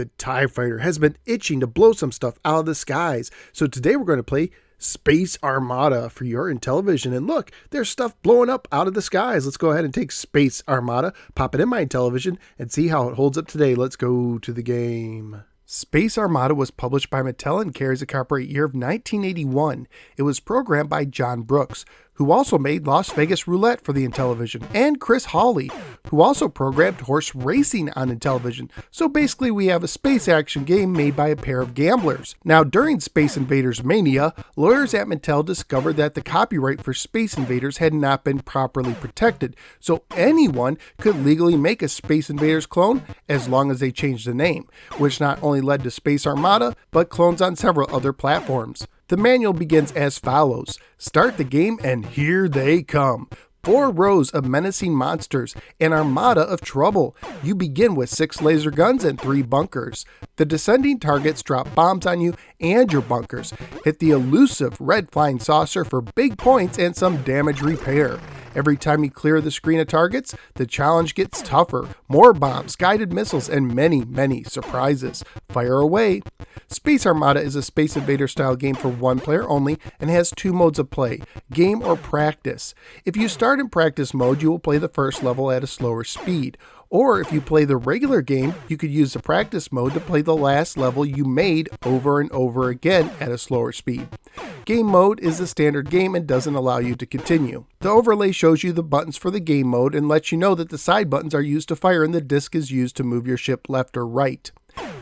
The TIE Fighter has been itching to blow some stuff out of the skies, so today we're going to play Space Armada for your Intellivision. And look, there's stuff blowing up out of the skies. Let's go ahead and take Space Armada, pop it in my Intellivision, and see how it holds up today. Let's go to the game. Space Armada was published by Mattel and carries a copyright year of 1981. It was programmed by John Brooks, who also made Las Vegas Roulette for the Intellivision, and Chris Hawley, who also programmed horse racing on Intellivision. So basically we have a space action game made by a pair of gamblers. Now during Space Invaders Mania, lawyers at Mattel discovered that the copyright for Space Invaders had not been properly protected, so anyone could legally make a Space Invaders clone as long as they changed the name, which not only led to Space Armada, but clones on several other platforms. The manual begins as follows. Start the game and here they come. 4 rows of menacing monsters, an armada of trouble. You begin with 6 laser guns and 3 bunkers. The descending targets drop bombs on you and your bunkers. Hit the elusive red flying saucer for big points and some damage repair. Every time you clear the screen of targets, the challenge gets tougher. More bombs, guided missiles, and many, many surprises. Fire away. Space Armada is a Space Invader style game for 1 player only and has 2 modes of play, game or practice. If you start in practice mode, you will play the first level at a slower speed. Or if you play the regular game, you could use the practice mode to play the last level you made over and over again at a slower speed. Game mode is the standard game and doesn't allow you to continue. The overlay shows you the buttons for the game mode and lets you know that the side buttons are used to fire and the disc is used to move your ship left or right.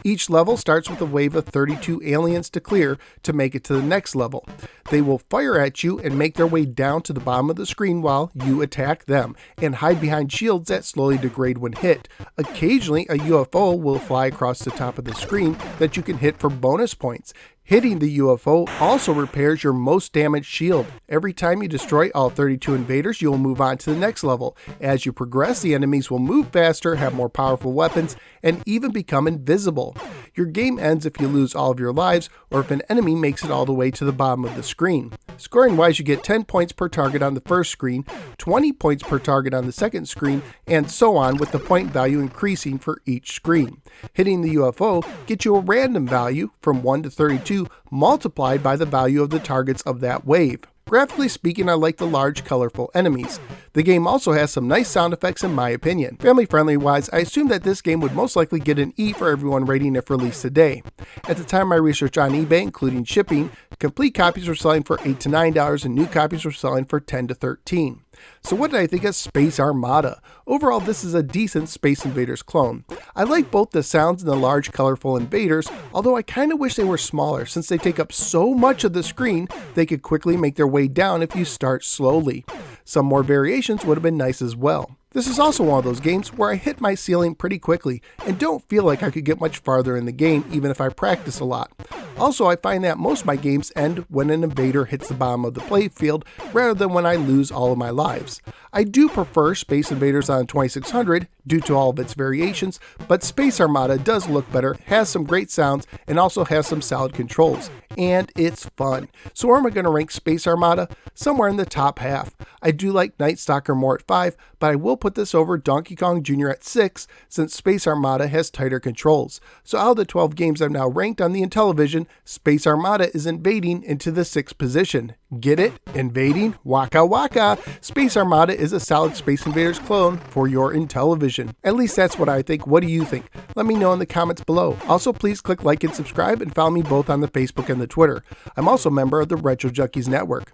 Each level starts with a wave of 32 aliens to clear to make it to the next level. They will fire at you and make their way down to the bottom of the screen while you attack them, and hide behind shields that slowly degrade when hit. Occasionally, a UFO will fly across the top of the screen that you can hit for bonus points. Hitting the UFO also repairs your most damaged shield. Every time you destroy all 32 invaders, you will move on to the next level. As you progress, the enemies will move faster, have more powerful weapons, and even become invisible. Your game ends if you lose all of your lives, or if an enemy makes it all the way to the bottom of the screen. Scoring wise, you get 10 points per target on the first screen, 20 points per target on the second screen, and so on, with the point value increasing for each screen. Hitting the UFO gets you a random value from 1 to 32 multiplied by the value of the targets of that wave. Graphically speaking, I like the large, colorful enemies. The game also has some nice sound effects in my opinion. Family friendly wise, I assume that this game would most likely get an E for everyone rating if released today. At the time of my research on eBay, including shipping, complete copies were selling for $8 to $9 and new copies were selling for $10 to $13. So what did I think of Space Armada? Overall, this is a decent Space Invaders clone. I like both the sounds and the large, colorful invaders, although I kind of wish they were smaller since they take up so much of the screen they could quickly make their way down if you start slowly. Some more variations would have been nice as well. This is also one of those games where I hit my ceiling pretty quickly and don't feel like I could get much farther in the game even if I practice a lot. Also, I find that most of my games end when an invader hits the bottom of the playfield rather than when I lose all of my lives. I do prefer Space Invaders on 2600 due to all of its variations, but Space Armada does look better, has some great sounds, and also has some solid controls. And it's fun. So where am I going to rank Space Armada? Somewhere in the top half. I do like Night Stalker more at 5, but I will put this over Donkey Kong Jr. at 6 since Space Armada has tighter controls. So out of the 12 games I've now ranked on the Intellivision, Space Armada is invading into the 6th position. Get it? Invading? Waka waka! Space Armada is a solid Space Invaders clone for your Intellivision. At least that's what I think. What do you think? Let me know in the comments below. Also, please click like and subscribe and follow me both on the Facebook and the Twitter. I'm also a member of the Retro Junkies Network.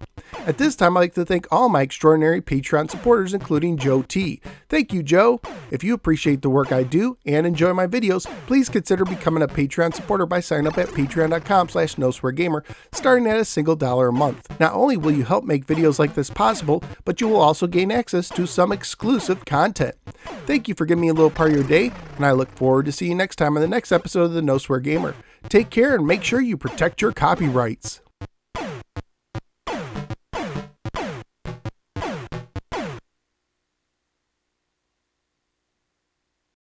At this time, I'd like to thank all my extraordinary Patreon supporters, including Joe T. Thank you, Joe. If you appreciate the work I do and enjoy my videos, please consider becoming a Patreon supporter by signing up at patreon.com/nosweargamer, starting at $1 a month. Not only will you help make videos like this possible, but you will also gain access to some exclusive content. Thank you for giving me a little part of your day, and I look forward to seeing you next time on the next episode of the No Swear Gamer. Take care and make sure you protect your copyrights.